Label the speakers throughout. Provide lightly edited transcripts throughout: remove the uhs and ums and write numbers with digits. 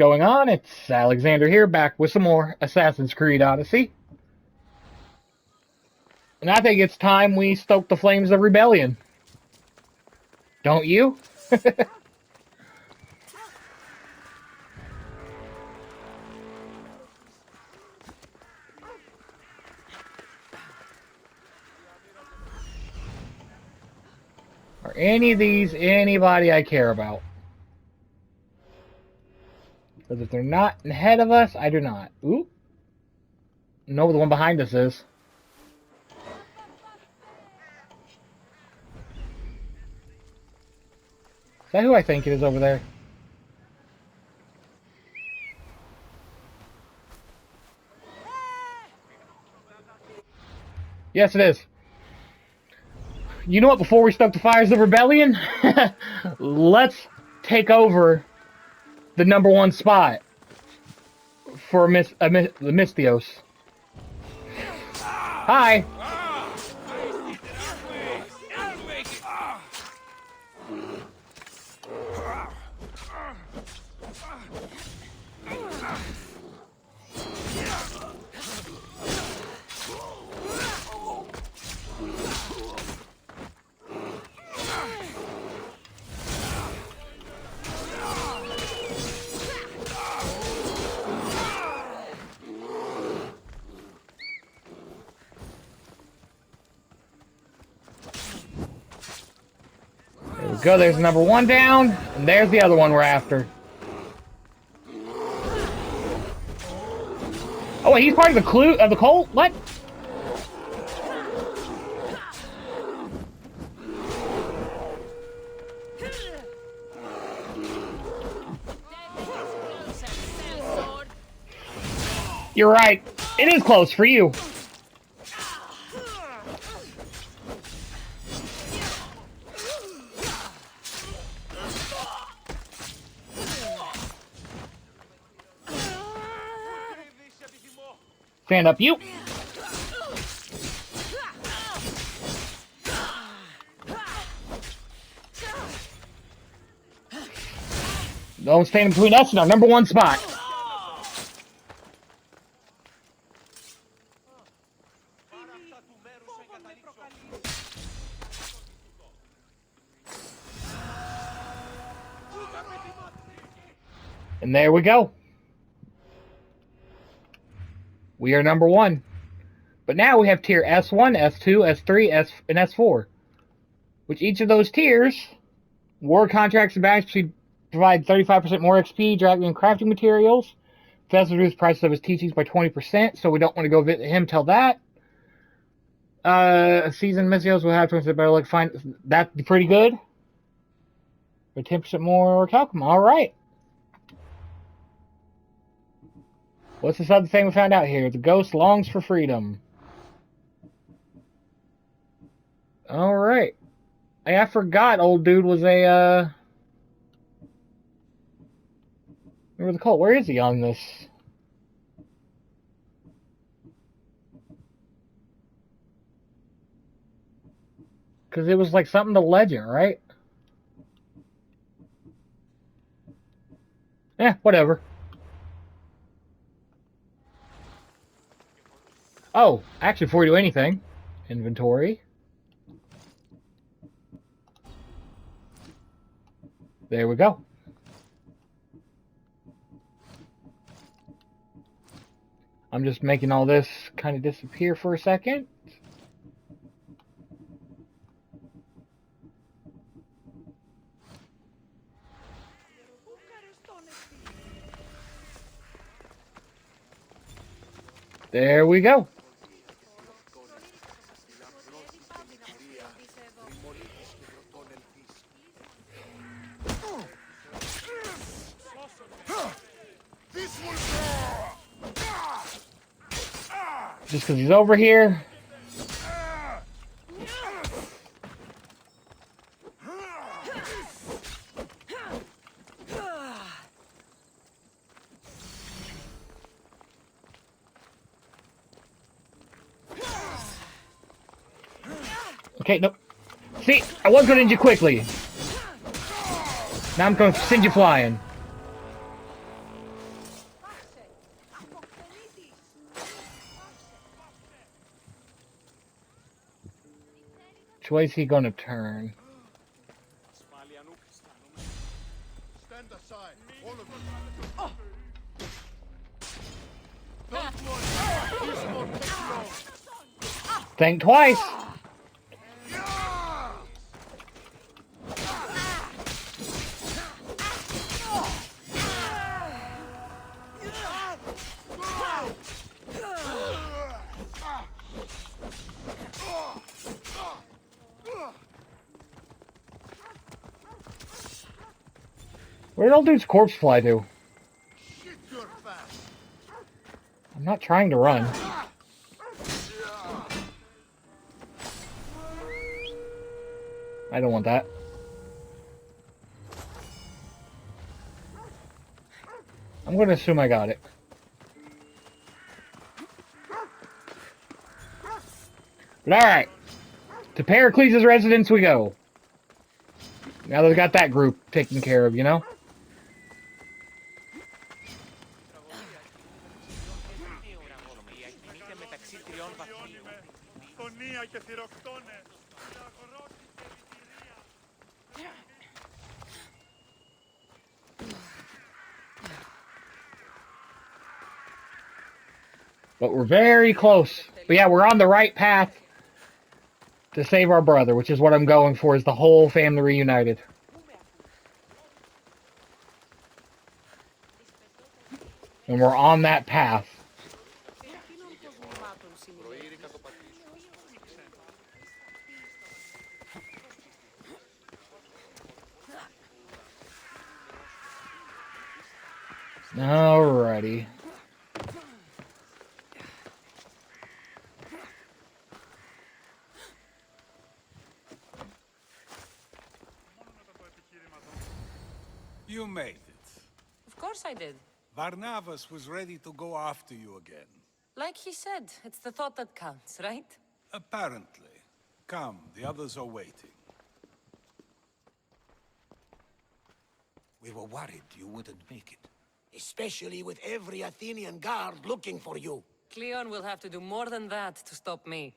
Speaker 1: going on? It's Alexander here, back with some more Assassin's Creed Odyssey. And I think it's time we stoke the flames of rebellion. Don't you? Are any of these anybody I care about? Because if they're not ahead of us, I do not. Ooh. No, the one behind us is. Is that who I think it is over there? Yes, it is. You know what? Before we stoke the fires of rebellion, let's take over the #1 spot for the Mystios. Hi. There we go, there's #1 down, and there's the other one we're after. Oh wait, he's part of the cult? What? You're right. It is close for you. Stand up, you. Don't stand between us and our #1 spot. And there we go. We are #1. But now we have tier S1, S2, S3, and S4. Which each of those tiers, war contracts and battles provide 35% more XP, dragon and crafting materials. Fez reduced the price of his teachings by 20%, so we don't want to go visit him till that. Seasoned Mystios will have 20% better luck. Find that's pretty good. But 10% more talcum. Alright. What's this other thing we found out here? The ghost longs for freedom. Alright. Hey, I forgot old dude was a, Remember the cult? Where is he on this? Because it was like something to legend, right? Eh, whatever. Oh, actually, before we do anything, inventory. There we go. I'm just making all this kind of disappear for a second. There we go. Just because he's over here. Okay, nope. See, I was going to end you quickly. Now I'm going to send you flying. Which way is he gonna turn?
Speaker 2: Stand aside, all of you. Don't worry, this won't take long.
Speaker 1: Think twice! Where'd old dude's corpse fly to?
Speaker 2: Shit, you're fast.
Speaker 1: I'm not trying to run. I don't want that. I'm gonna assume I got it. But alright. To Pericles' residence we go. Now that we got that group taken care of, you know? But we're very close. But yeah, we're on the right path to save our brother, which is what I'm going for, is the whole family reunited. And we're on that path. Alrighty.
Speaker 3: You made it.
Speaker 4: Of course I did.
Speaker 3: Barnabas was ready to go after you again.
Speaker 4: Like he said, it's the thought that counts, right?
Speaker 3: Apparently. Come, the others are waiting.
Speaker 5: We were worried you wouldn't make it. Especially with every Athenian guard looking for you.
Speaker 4: Kleon will have to do more than that to stop me.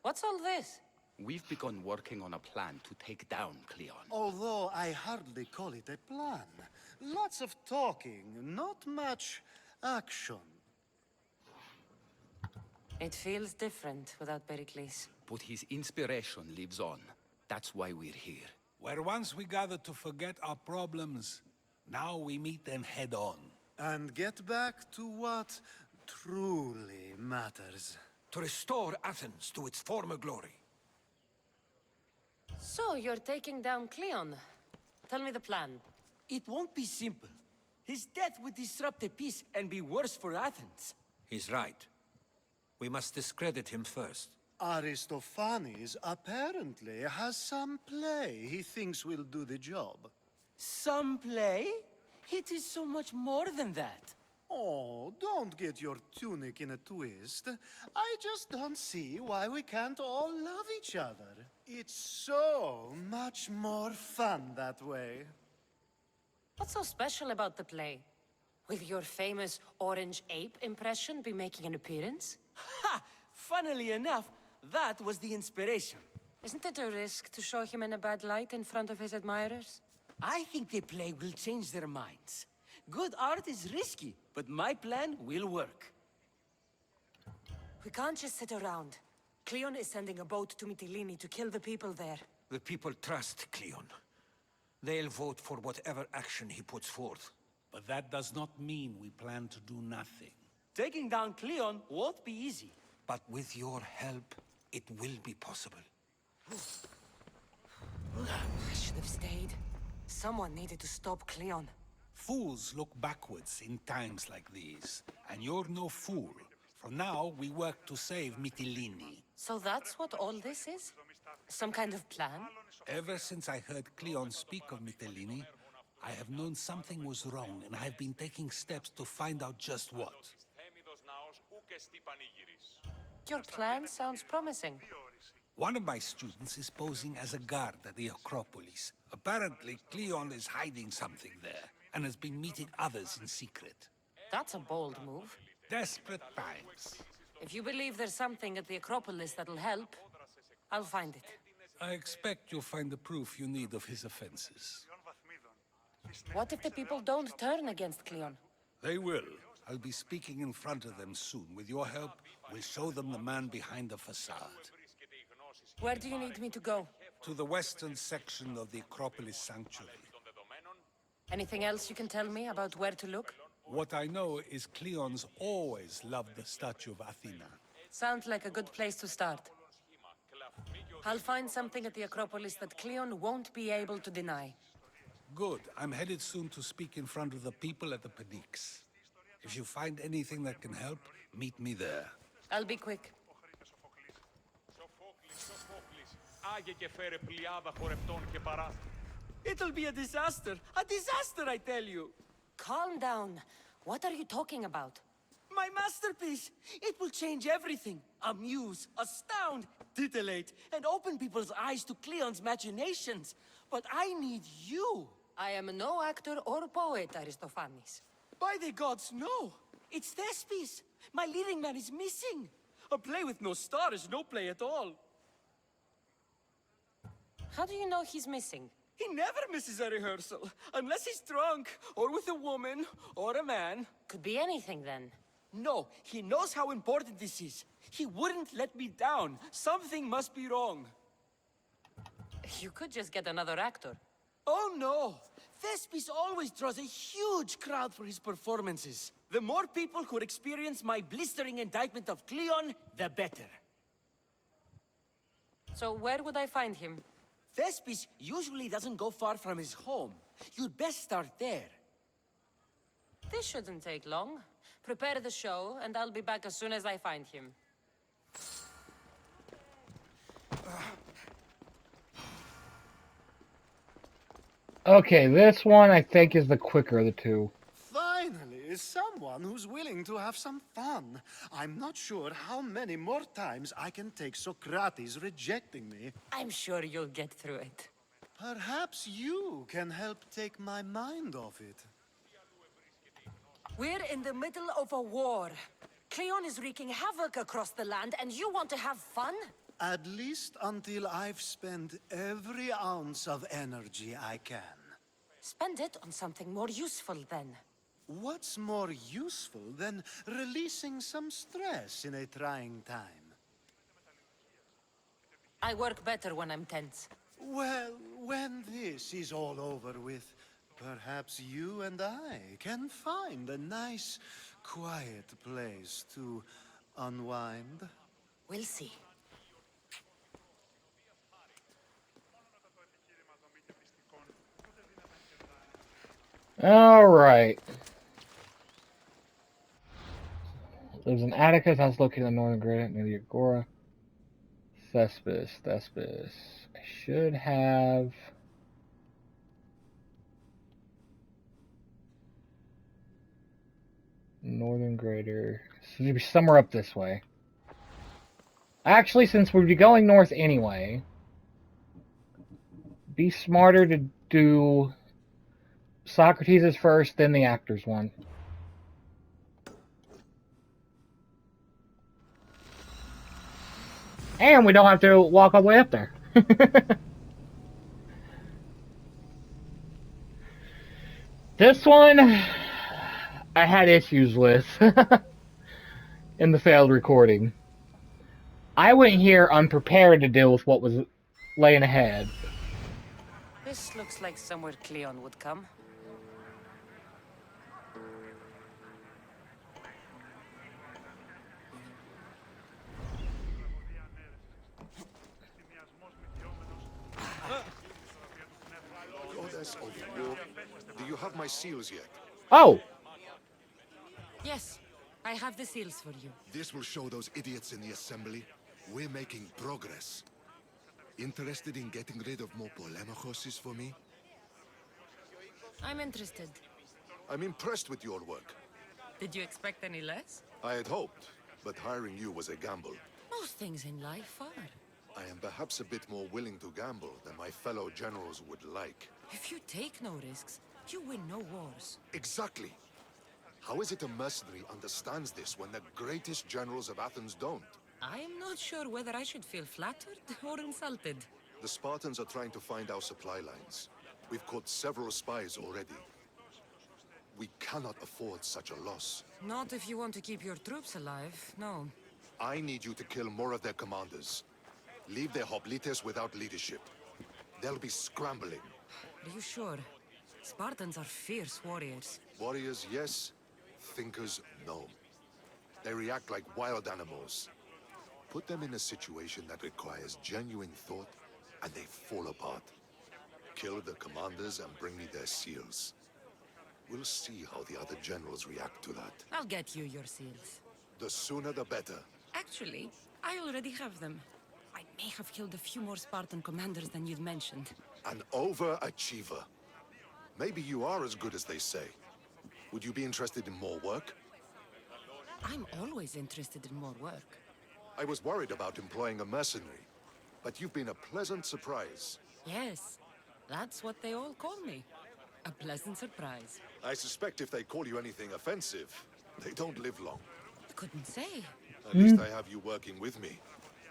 Speaker 4: What's all this?
Speaker 6: We've begun working on a plan to take down Kleon.
Speaker 2: Although I hardly call it a plan. Lots of talking, not much action.
Speaker 4: It feels different without Pericles.
Speaker 6: But his inspiration lives on. That's why we're here.
Speaker 3: Where once we gathered to forget our problems, now we meet them head on.
Speaker 2: And get back to what truly matters.
Speaker 5: To restore Athens to its former glory.
Speaker 4: So, you're taking down Kleon. Tell me the plan.
Speaker 7: It won't be simple. His death would disrupt the peace and be worse for Athens.
Speaker 5: He's right. We must discredit him first.
Speaker 2: Aristophanes apparently has some play he thinks will do the job.
Speaker 7: Some play? It is so much more than that.
Speaker 2: Oh, don't get your tunic in a twist. I just don't see why we can't all love each other. It's so much more fun that way.
Speaker 4: What's so special about the play? Will your famous orange ape impression be making an appearance?
Speaker 7: Ha! Funnily enough, that was the inspiration.
Speaker 4: Isn't it a risk to show him in a bad light in front of his admirers?
Speaker 7: I think the play will change their minds. Good art is risky, but my plan will work.
Speaker 4: We can't just sit around. Kleon is sending a boat to Mytilene to kill the people there.
Speaker 5: The people trust Kleon. They'll vote for whatever action he puts forth.
Speaker 3: But that does not mean we plan to do nothing.
Speaker 7: Taking down Kleon won't be easy.
Speaker 5: But with your help, it will be possible.
Speaker 4: I should have stayed. Someone needed to stop Kleon.
Speaker 3: Fools look backwards in times like these. And you're no fool. For now, we work to save Mytilene.
Speaker 4: So that's what all this is? Some kind of plan?
Speaker 3: Ever since I heard Kleon speak of Mytilene, I have known something was wrong, and I have been taking steps to find out just what.
Speaker 4: Your plan sounds promising.
Speaker 3: One of my students is posing as a guard at the Acropolis. Apparently, Kleon is hiding something there, and has been meeting others in secret.
Speaker 4: That's a bold move.
Speaker 3: Desperate times.
Speaker 4: If you believe there's something at the Acropolis that'll help, I'll find it.
Speaker 3: I expect you'll find the proof you need of his offenses.
Speaker 4: What if the people don't turn against Kleon?
Speaker 3: They will. I'll be speaking in front of them soon. With your help, we'll show them the man behind the facade.
Speaker 4: Where do you need me to go?
Speaker 3: To the western section of the Acropolis Sanctuary.
Speaker 4: Anything else you can tell me about where to look?
Speaker 3: What I know is Kleon's always loved the statue of Athena.
Speaker 4: Sounds like a good place to start. I'll find something at the Acropolis that Kleon won't be able to deny.
Speaker 3: Good. I'm headed soon to speak in front of the people at the Pnyx. If you find anything that can help, meet me there.
Speaker 4: I'll be quick.
Speaker 7: It'll be a disaster! A disaster, I tell you!
Speaker 4: Calm down. What are you talking about?
Speaker 7: My masterpiece! It will change everything. Amuse, astound, titillate, and open people's eyes to Kleon's machinations. But I need you!
Speaker 4: I am no actor or poet, Aristophanes.
Speaker 7: By the gods, no! It's Thespis! My leading man is missing! A play with no star is no play at all.
Speaker 4: How do you know he's missing?
Speaker 7: He never misses a rehearsal, unless he's drunk, or with a woman, or a man.
Speaker 4: Could be anything then.
Speaker 7: No, he knows how important this is. He wouldn't let me down. Something must be wrong.
Speaker 4: You could just get another actor.
Speaker 7: Oh no! Thespis always draws a huge crowd for his performances. The more people who experience my blistering indictment of Kleon, the better.
Speaker 4: So where would I find him?
Speaker 7: Thespis usually doesn't go far from his home. You'd best start there.
Speaker 4: This shouldn't take long. Prepare the show, and I'll be back as soon as I find him.
Speaker 1: Okay, this one I think is the quicker of the two.
Speaker 2: Finally, someone who's willing to have some fun. I'm not sure how many more times I can take Socrates rejecting me.
Speaker 4: I'm sure you'll get through it.
Speaker 2: Perhaps you can help take my mind off it.
Speaker 4: We're in the middle of a war. Kleon is wreaking havoc across the land, and you want to have fun?
Speaker 2: At least until I've spent every ounce of energy I can.
Speaker 4: Spend it on something more useful, then.
Speaker 2: What's more useful than releasing some stress in a trying time?
Speaker 4: I work better when I'm tense.
Speaker 2: Well, when this is all over with, perhaps you and I can find a nice, quiet place to unwind.
Speaker 4: We'll see.
Speaker 1: Alright. Lives in Attica, house located in the northern grid near the Agora. Thespis. I should have... Northern Greater. So it should be somewhere up this way. Actually, since we'd be going north anyway, be smarter to do Socrates' first, then the actor's one. And we don't have to walk all the way up there. This one, I had issues with in the failed recording. I went here unprepared to deal with what was laying ahead.
Speaker 4: This looks like somewhere Kleon would come.
Speaker 8: Goddess of war, do you have my seals yet?
Speaker 1: Oh!
Speaker 4: Yes, I have the seals for you.
Speaker 8: This will show those idiots in the assembly we're making progress. Interested in getting rid of more polemachoses for me?
Speaker 4: I'm interested.
Speaker 8: I'm impressed with your work.
Speaker 4: Did you expect any less?
Speaker 8: I had hoped, but hiring you was a gamble.
Speaker 4: Most things in life are.
Speaker 8: I am perhaps a bit more willing to gamble than my fellow generals would like.
Speaker 4: If you take no risks, you win no wars.
Speaker 8: Exactly. How is it a mercenary understands this when the greatest generals of Athens don't?
Speaker 4: I am not sure whether I should feel flattered or insulted.
Speaker 8: The Spartans are trying to find our supply lines. We've caught several spies already. We cannot afford such a loss.
Speaker 4: Not if you want to keep your troops alive, no.
Speaker 8: I need you to kill more of their commanders. Leave their hoplites without leadership. They'll be scrambling.
Speaker 4: Are you sure? Spartans are fierce warriors.
Speaker 8: Warriors, yes. Thinkers, no. They react like wild animals. Put them in a situation that requires genuine thought, and they fall apart. Kill the commanders and bring me their seals. We'll see how the other generals react to that.
Speaker 4: I'll get you your seals.
Speaker 8: The sooner the better.
Speaker 4: Actually, I already have them. I may have killed a few more Spartan commanders than you'd mentioned.
Speaker 8: An overachiever. Maybe you are as good as they say. Would you be interested in more work?
Speaker 4: I'm always interested in more work.
Speaker 8: I was worried about employing a mercenary, but you've been a pleasant surprise.
Speaker 4: Yes, that's what they all call me. A pleasant surprise.
Speaker 8: I suspect if they call you anything offensive, they don't live long.
Speaker 4: Couldn't say.
Speaker 8: At least I have you working with me,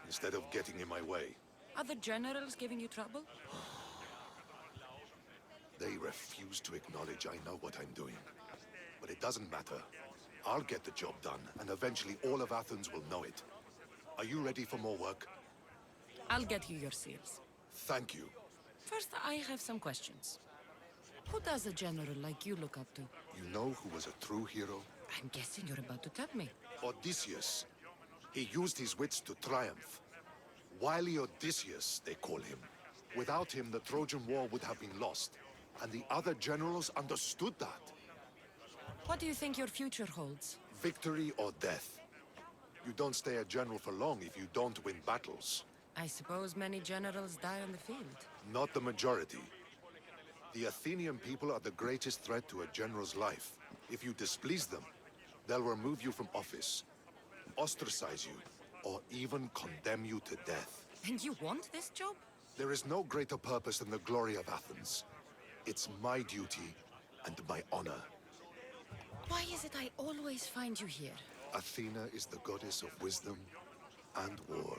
Speaker 8: instead of getting in my way.
Speaker 4: Are the generals giving you trouble?
Speaker 8: They refuse to acknowledge I know what I'm doing. But it doesn't matter. I'll get the job done, and eventually all of Athens will know it. Are you ready for more work?
Speaker 4: I'll get you your seals.
Speaker 8: Thank you.
Speaker 4: First, I have some questions. Who does a general like you look up to?
Speaker 8: You know who was a true hero?
Speaker 4: I'm guessing you're about to tell me.
Speaker 8: Odysseus. He used his wits to triumph. Wily Odysseus, they call him. Without him, the Trojan War would have been lost. And the other generals understood that.
Speaker 4: What do you think your future holds?
Speaker 8: Victory or death. You don't stay a general for long if you don't win battles.
Speaker 4: I suppose many generals die on the field.
Speaker 8: Not the majority. The Athenian people are the greatest threat to a general's life. If you displease them, they'll remove you from office, ostracize you, or even condemn you to death.
Speaker 4: And you want this job?
Speaker 8: There is no greater purpose than the glory of Athens. It's my duty and my honor.
Speaker 4: Why is it I always find you here?
Speaker 8: Athena is the goddess of wisdom and war.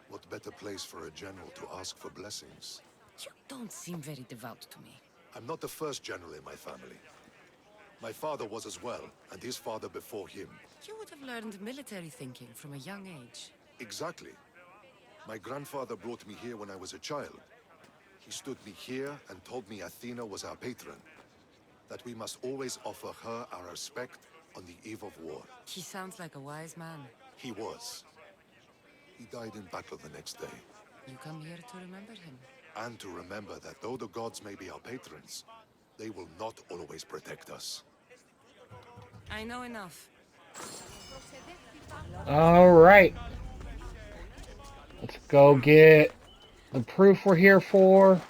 Speaker 8: What better place for a general to ask for blessings?
Speaker 4: You don't seem very devout to me.
Speaker 8: I'm not the first general in my family. My father was as well, and his father before him.
Speaker 4: You would have learned military thinking from a young age.
Speaker 8: Exactly. My grandfather brought me here when I was a child. He stood me here and told me Athena was our patron, that we must always offer her our respect on the eve of war.
Speaker 4: He sounds like a wise man.
Speaker 8: He was. He died in battle the next day.
Speaker 4: You come here to remember him.
Speaker 8: And to remember that though the gods may be our patrons, they will not always protect us.
Speaker 4: I know enough.
Speaker 1: All right. Let's go get the proof we're here for.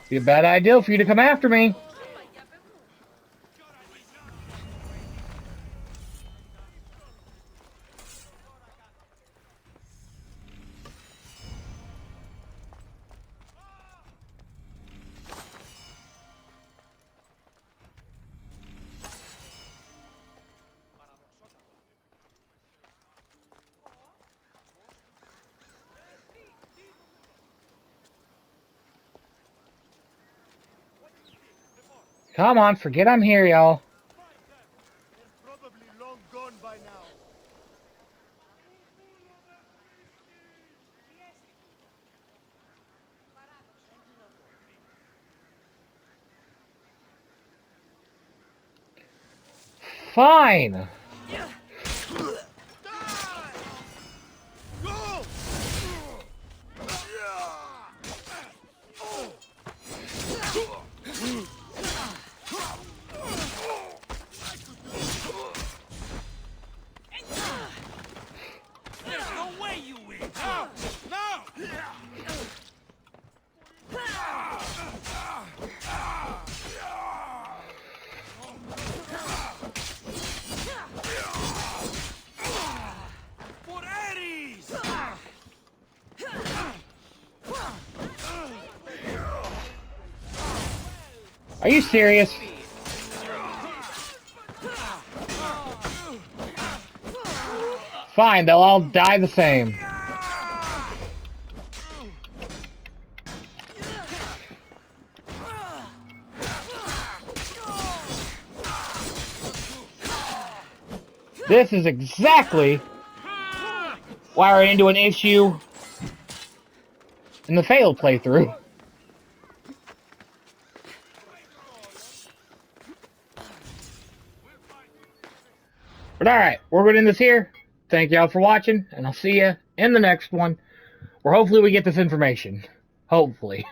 Speaker 1: Be a bad idea for you to come after me. Come on, forget I'm here, y'all.
Speaker 2: Probably long gone by now.
Speaker 1: Fine. Are you serious? Fine, they'll all die the same. This is exactly why I ran into an issue in the failed playthrough. But alright, we're going to end this here. Thank y'all for watching, and I'll see you in the next one, where hopefully we get this information. Hopefully.